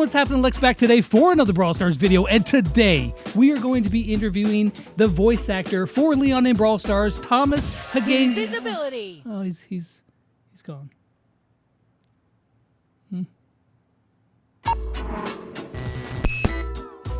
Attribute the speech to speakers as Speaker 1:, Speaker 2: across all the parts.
Speaker 1: what's happening? Lex back today for another Brawl Stars video, and today we are going to be interviewing the voice actor for Leon in Brawl Stars, Thomas Hagena.
Speaker 2: Invisibility.
Speaker 1: Oh, he's gone.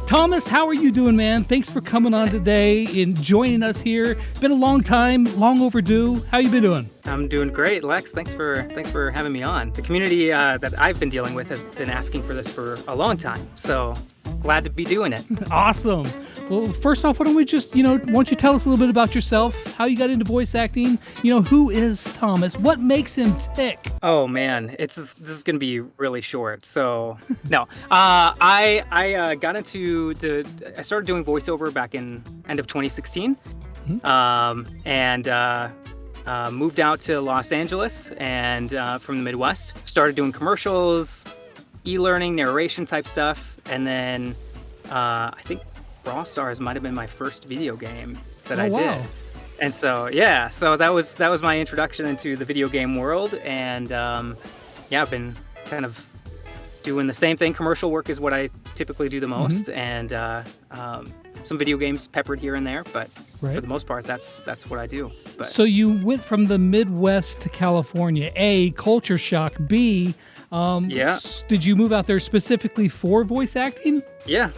Speaker 1: Thomas, how are you doing, man? Thanks for coming on today and joining us here. Been a long time, long overdue. How you been doing?
Speaker 3: I'm doing great, Lex. Thanks for having me on. The community that I've been dealing with has been asking for this for a long time, so glad to be doing it.
Speaker 1: Awesome. Well, first off, why don't we just, why don't you tell us a little bit about yourself, how you got into voice acting? Who is Thomas? What makes him tick?
Speaker 3: Oh man, this is gonna be really short. So no, I started doing voiceover back in end of 2016, and moved out to Los Angeles and from the Midwest. Started doing commercials, e-learning, narration type stuff, and then I think Brawl Stars might have been my first video game that I did. And so so that was my introduction into the video game world, and I've been kind of doing the same thing. Commercial work is what I typically do the most, and some video games peppered here and there, but for the most part, that's what I do. But
Speaker 1: so you went from the Midwest to California. A, culture shock. B, did you move out there specifically for voice acting?
Speaker 3: Yeah.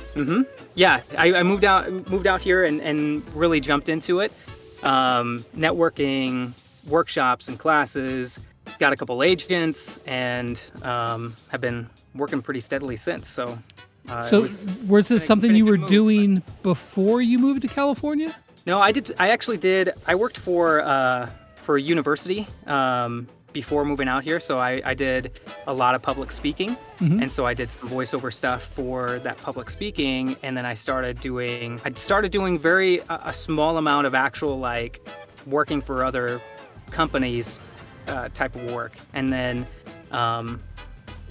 Speaker 3: Yeah, I moved out here and really jumped into it. Networking, workshops and classes, got a couple agents, and have been working pretty steadily since. So was this something you were doing before you moved to California? No, I actually did. I worked for a university before moving out here, so I did a lot of public speaking, and so I did some voiceover stuff for that public speaking, and then I started doing a small amount of actual working for other companies type of work, and then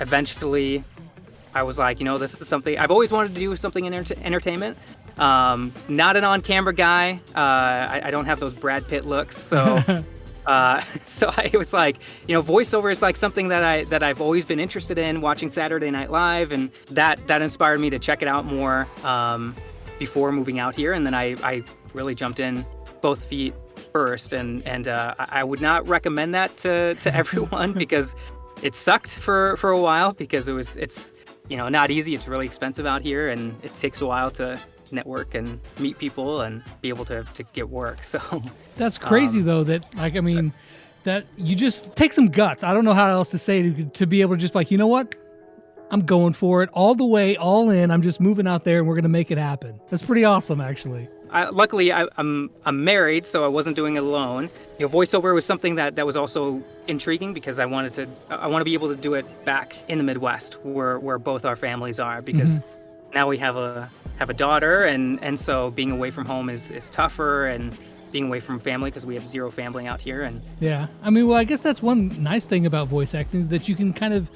Speaker 3: eventually I was like, this is something I've always wanted to do, something in entertainment. Not an on-camera guy. I don't have those Brad Pitt looks, so. So I was like, voiceover is something that I've always been interested in, watching Saturday Night Live, and that inspired me to check it out more before moving out here. And then I really jumped in both feet first, and I would not recommend that to everyone because it sucked for a while, because it's not easy. It's really expensive out here, and it takes a while to network and meet people and be able to get work. So
Speaker 1: that's crazy though, that that you just take some guts. I don't know how else to say to be able to just you know what, I'm going for it all the way, all in. I'm just moving out there and we're gonna make it happen. That's pretty awesome, actually. Luckily I'm married, so I wasn't doing it alone. Voiceover was something that was also intriguing, because I want to be able to do it back in the Midwest where both our families are, because now we have a daughter, and so being away from home is tougher, and being away from family, because we have zero family out here. And I guess that's one nice thing about voice acting, is that you can kind of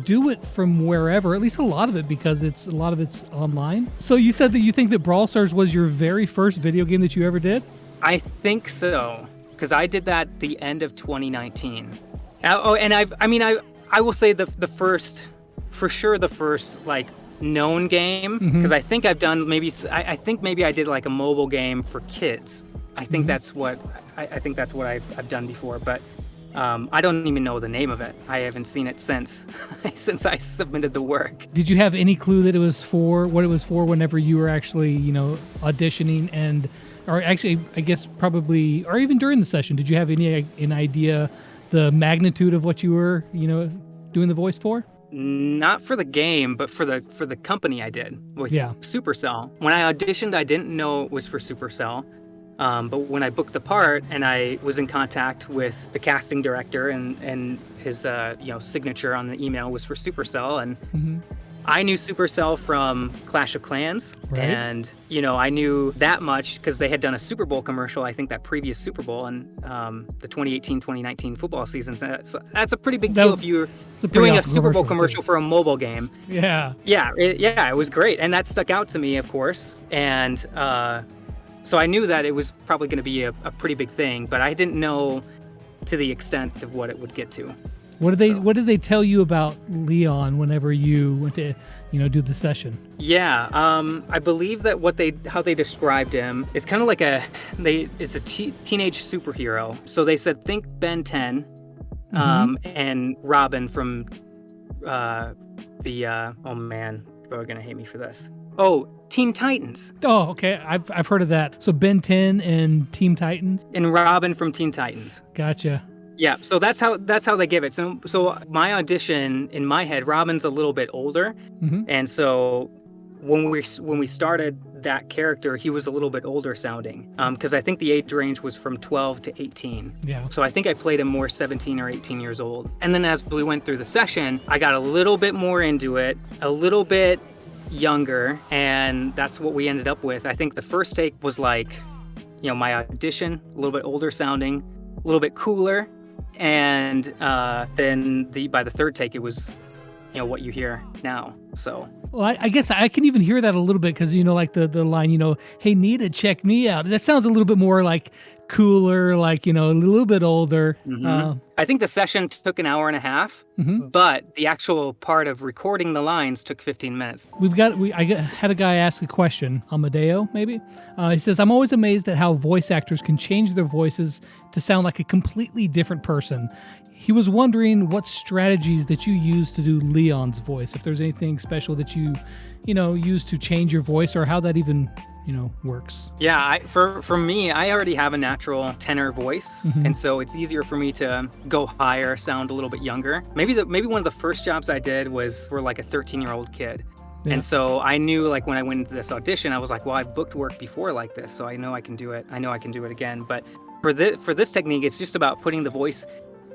Speaker 1: do it from wherever, at least a lot of it, because a lot of it's online. So you said that you think that Brawl Stars was your very first video game that you ever did? I think so, because I did that the end of 2019. Oh, and I will say the first known game, because I think I've done I think maybe I did a mobile game for kids. I think that's what I've done before, but I don't even know the name of it. I haven't seen it since I submitted the work. Did you have any clue that what it was for whenever you were actually auditioning, or actually I guess probably, or even during the session, did you have an idea the magnitude of what you were doing the voice for? Not for the game, but for the company I did with Supercell. When I auditioned, I didn't know it was for Supercell. But when I booked the part and I was in contact with the casting director, and his signature on the email was for Supercell, and I knew Supercell from Clash of Clans, and I knew that much because they had done a Super Bowl commercial, I think that previous Super Bowl, and the 2018-2019 football season. So that's a pretty big deal if you're doing a Super Bowl commercial for a mobile game. It was great, and that stuck out to me, of course, and so I knew that it was probably going to be a pretty big thing, but I didn't know to the extent of what it would get to.
Speaker 2: What did they tell you about Leon whenever you went to, do the session?
Speaker 1: Yeah, I believe that how they described him is kind of like it's a teenage superhero. So they said think Ben 10, and Robin from oh man, people are gonna hate me for this. Oh, Teen Titans.
Speaker 2: Oh, okay. I've heard of that. So Ben 10 and Teen Titans.
Speaker 1: And Robin from Teen Titans.
Speaker 2: Gotcha.
Speaker 1: Yeah, so that's how they give it. So my audition in my head, Robin's a little bit older, and so when we started that character, he was a little bit older sounding, because I think the age range was from 12 to 18.
Speaker 2: Yeah.
Speaker 1: So I think I played him more 17 or 18 years old. And then as we went through the session, I got a little bit more into it, a little bit younger, and that's what we ended up with. I think the first take was like, my audition, a little bit older sounding, a little bit cooler. And then by the third take, it was, what you hear now. So,
Speaker 2: well, I guess I can even hear that a little bit because, like the line, hey, Nita, check me out. That sounds a little bit more like cooler, like, a little bit older.
Speaker 1: I think the session took an hour and a half, but the actual part of recording the lines took 15 minutes.
Speaker 2: I had a guy ask a question, Amadeo, maybe. He says, I'm always amazed at how voice actors can change their voices to sound like a completely different person. He was wondering what strategies that you use to do Leon's voice, if there's anything special that you use to change your voice, or how that even works.
Speaker 1: Yeah, for me, I already have a natural tenor voice, and so it's easier for me to go higher, sound a little bit younger. Maybe one of the first jobs I did was for like a 13-year-old kid. Yeah. And so I knew, like, when I went into this audition, I was like, well, I've booked work before like this, so I know I can do it. I know I can do it again. But for this technique, it's just about putting the voice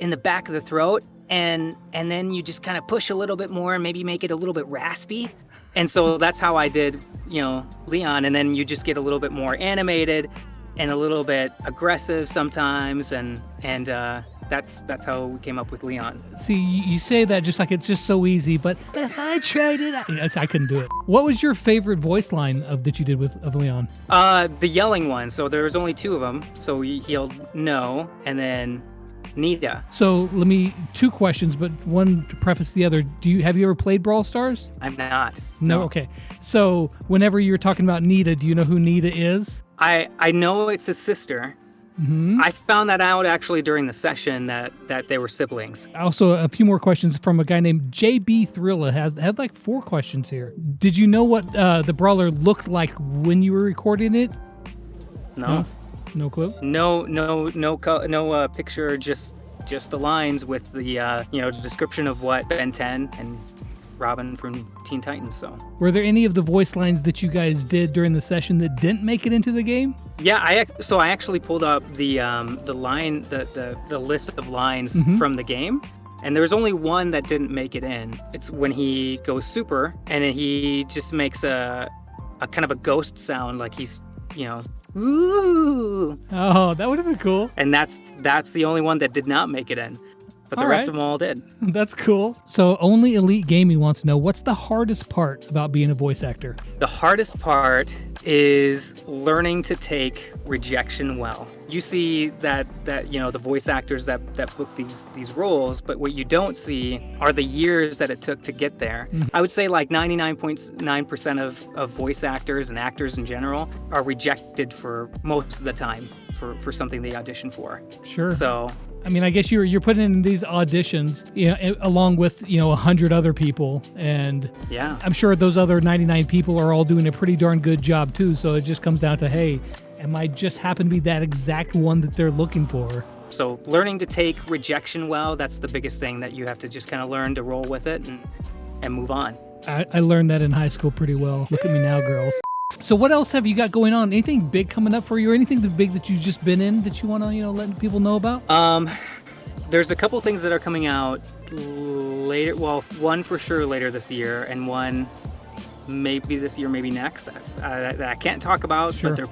Speaker 1: in the back of the throat, and then you just kind of push a little bit more and maybe make it a little bit raspy. And so that's how I did, Leon. And then you just get a little bit more animated and a little bit aggressive sometimes. And that's how we came up with Leon.
Speaker 2: See, you say that just like it's just so easy, but I tried it. I couldn't do it. What was your favorite voice line that you did of Leon?
Speaker 1: The yelling one. So there was only two of them. So he yelled no, and then Nita.
Speaker 2: So two questions, but one to preface the other. Have you ever played Brawl Stars?
Speaker 1: I'm not.
Speaker 2: No. Okay. So whenever you're talking about Nita, do you know who Nita is?
Speaker 1: I know it's his sister. I found that out actually during the session that they were siblings.
Speaker 2: Also, a few more questions from a guy named JB Thrilla. Had like 4 questions here. Did you know what the Brawler looked like when you were recording it?
Speaker 1: No.
Speaker 2: No clue?
Speaker 1: No picture, just the lines with the description of what Ben 10 and Robin from Teen Titans. So,
Speaker 2: were there any of the voice lines that you guys did during the session that didn't make it into the game?
Speaker 1: Yeah, I actually pulled up the line, the list of lines from the game, and there was only one that didn't make it in. It's when he goes super, and he just makes a kind of a ghost sound, like he's ooh.
Speaker 2: Oh, that would have been cool.
Speaker 1: And that's the only one that did not make it in. But the rest of them all did.
Speaker 2: That's cool. So Only Elite Gaming wants to know, what's the hardest part about being a voice actor?
Speaker 1: The hardest part is learning to take rejection well. You see that the voice actors that book these roles, but what you don't see are the years that it took to get there. I would say like 99.9% of voice actors and actors in general are rejected for most of the time for something they audition for.
Speaker 2: Sure.
Speaker 1: So
Speaker 2: I mean, I guess you're putting in these auditions, along with 100 other people, and
Speaker 1: yeah,
Speaker 2: I'm sure those other 99 people are all doing a pretty darn good job too. So it just comes down to, hey, am I just happen to be that exact one that they're looking for?
Speaker 1: So learning to take rejection well, that's the biggest thing that you have to just kind of learn to roll with it and move on.
Speaker 2: I learned that in high school pretty well. Look at me now, girls. So what else have you got going on? Anything big coming up for you, or anything big that you've just been in that you want to, let people know about?
Speaker 1: There's a couple things that are coming out later. Well, one for sure later this year, and one maybe this year, maybe next, that I can't talk about.
Speaker 2: Sure.
Speaker 1: But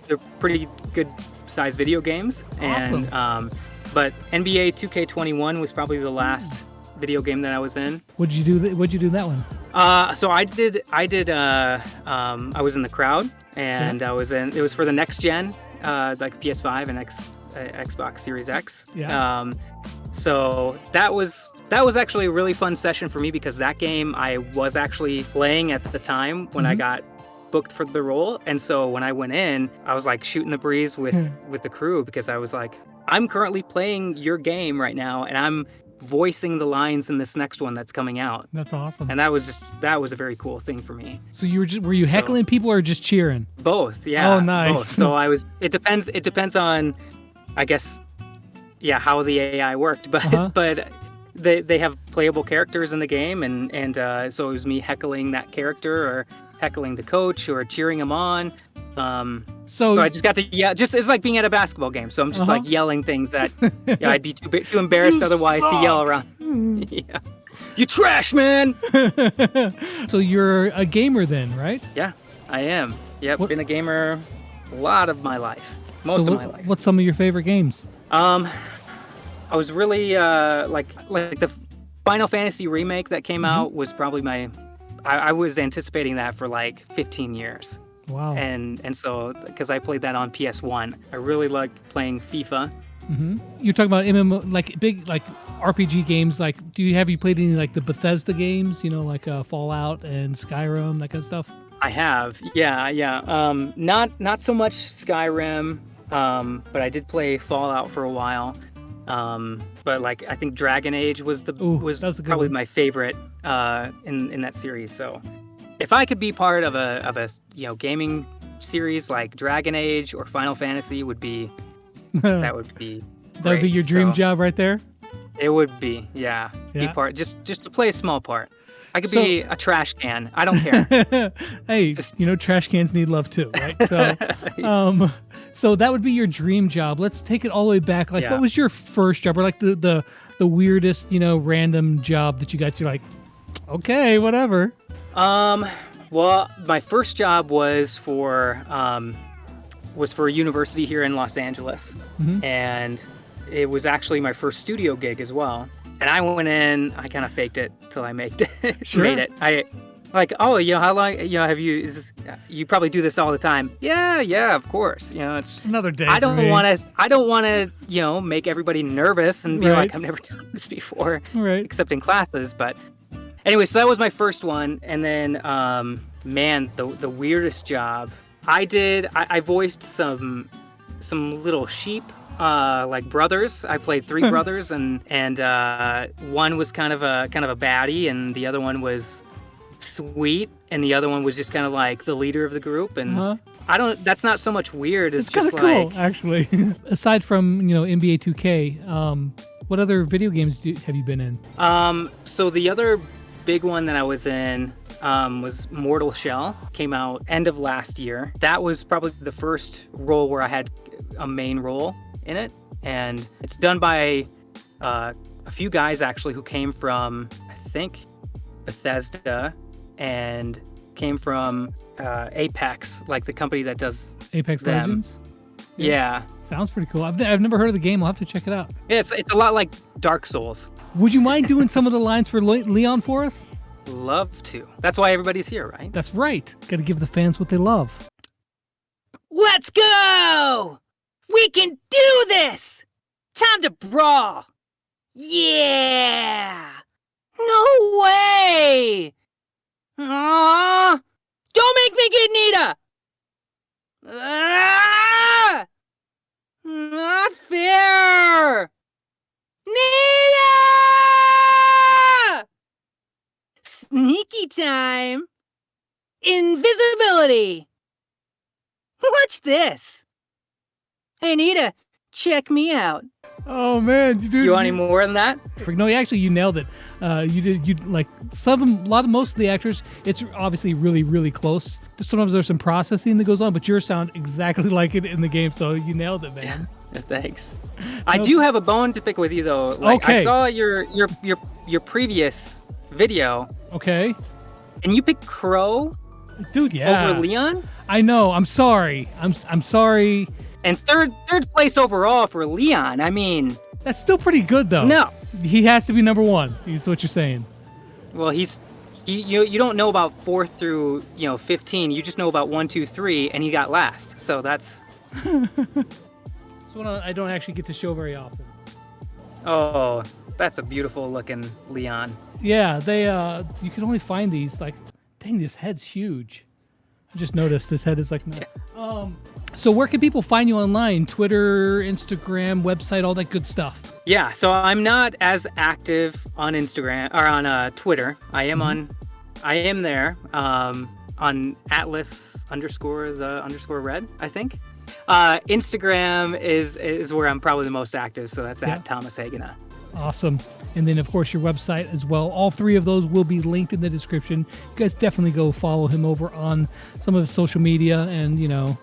Speaker 1: they're pretty good sized video games.
Speaker 2: Awesome.
Speaker 1: And but NBA 2K21 was probably the last video game that I was in.
Speaker 2: What'd you do in that one?
Speaker 1: So I was in the crowd, and it was for the next gen, like PS5 and Xbox Series X.
Speaker 2: Yeah.
Speaker 1: So that was actually a really fun session for me, because that game I was actually playing at the time when I got booked for the role. And so when I went in, I was like shooting the breeze with the crew, because I was like, I'm currently playing your game right now, and I'm voicing the lines in this next one that's coming out.
Speaker 2: That's awesome.
Speaker 1: And that was a very cool thing for me.
Speaker 2: So were you heckling people or just cheering?
Speaker 1: Both, yeah.
Speaker 2: Oh, nice.
Speaker 1: Both. So it depends on, I guess, yeah, how the AI worked, but but they have playable characters in the game, and so it was me heckling that character or heckling the coach or cheering him on. So I just got to it's like being at a basketball game. So I'm just like yelling things that I'd be too embarrassed otherwise to yell around. Yeah, you trash, man.
Speaker 2: So you're a gamer then, right?
Speaker 1: Yeah, I am. Yep, been a gamer a lot of my life, most of my life.
Speaker 2: What's some of your favorite games?
Speaker 1: I was really like the Final Fantasy remake that came out was probably I was anticipating that for like 15 years.
Speaker 2: Wow.
Speaker 1: And so, because I played that on PS1, I really liked playing FIFA.
Speaker 2: You're talking about MMO, like big like RPG games. Like, have you played any like the Bethesda games? You know, like Fallout and Skyrim, that kind of stuff.
Speaker 1: I have, yeah. Not so much Skyrim, but I did play Fallout for a while. But like I think Dragon Age was probably my favorite in that series. So if I could be part of a gaming series like Dragon Age or Final Fantasy, that would be great.
Speaker 2: That would be your dream job right there.
Speaker 1: It would be, yeah. Be part just to play a small part. I could be a trash can. I don't care.
Speaker 2: Hey, trash cans need love too, right? So, so that would be your dream job. Let's take it all the way back. Like, what was your first job, or like the weirdest, random job that you got? You're like, okay, whatever.
Speaker 1: Well, my first job was for a university here in Los Angeles, and it was actually my first studio gig as well. And I went in, I kind of faked it till I made it.
Speaker 2: Sure.
Speaker 1: Made it. I like, how long, have you? You probably do this all the time. Yeah, of course. It's
Speaker 2: another day.
Speaker 1: I don't want to, make everybody nervous and be like, I've never done this before, except in classes. But anyway, so that was my first one, and then, man, the weirdest job I did. I voiced some little sheep. Like brothers. I played 3 brothers, and one was kind of a baddie, and the other one was sweet, and the other one was just kind of like the leader of the group. And that's not so much weird. It's just
Speaker 2: kind
Speaker 1: like
Speaker 2: cool, actually. Aside from NBA 2K, what other video games have you been in?
Speaker 1: So the other big one that I was in was Mortal Shell. Came out end of last year. That was probably the first role where I had a main role in it, and it's done by a few guys actually who came from, I think, Bethesda, and came from Apex, like the company that does
Speaker 2: Apex
Speaker 1: them.
Speaker 2: Legends.
Speaker 1: Yeah.
Speaker 2: Sounds pretty cool. I've never heard of the game. I'll have to check it out.
Speaker 1: Yeah, it's a lot like Dark Souls.
Speaker 2: Would you mind doing some of the lines for Leon for us?
Speaker 1: Love to. That's why everybody's here, right?
Speaker 2: That's right. Got to give the fans what they love.
Speaker 3: Let's go! We can do this! Time to brawl! Yeah! No way! Aww! Don't make me get Nita! Ah! Not fair! Nita! Sneaky time! Invisibility! Watch this! Hey, Nita, check me out.
Speaker 2: Oh man, dude!
Speaker 1: Do you want any more than that?
Speaker 2: No, actually, you nailed it. You like most of the actors. It's obviously really, really close. Sometimes there's some processing that goes on, but yours sound exactly like it in the game. So you nailed it, man.
Speaker 1: Yeah, thanks. I do have a bone to pick with you though. Like,
Speaker 2: okay.
Speaker 1: I saw your previous video.
Speaker 2: Okay.
Speaker 1: And you picked Crow.
Speaker 2: Dude, yeah.
Speaker 1: Over Leon.
Speaker 2: I know. I'm sorry. I'm sorry.
Speaker 1: And third place overall for Leon. I mean,
Speaker 2: that's still pretty good though.
Speaker 1: No,
Speaker 2: he has to be number 1. Is what you're saying.
Speaker 1: Well, you don't know about 4 through 15. You just know about 1, 2, 3, and he got last. So that's.
Speaker 2: It's one I don't actually get to show very often.
Speaker 1: Oh, that's a beautiful looking Leon.
Speaker 2: Yeah, they you can only find these like, dang, this head's huge. I just noticed this head is like, so where can people find you online? Twitter, Instagram, website, all that good stuff.
Speaker 1: Yeah, so I'm not as active on Instagram or on Twitter. I am there on Atlas_the_red, I think. Instagram is where I'm probably the most active, so that's at Thomas Hagena.
Speaker 2: Awesome. And then, of course, your website as well. All three of those will be linked in the description. You guys definitely go follow him over on some of his social media and, you know,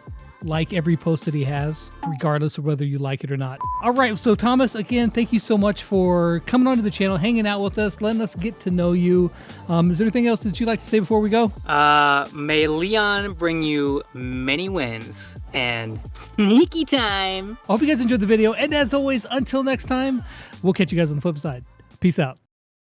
Speaker 2: like every post that he has, regardless of whether you like it or not. All right. So, Thomas, again, thank you so much for coming onto the channel, hanging out with us, letting us get to know you. Is there anything else that you'd like to say before we go?
Speaker 1: May Leon bring you many wins and sneaky time.
Speaker 2: I hope you guys enjoyed the video. And as always, until next time, we'll catch you guys on the flip side. Peace out.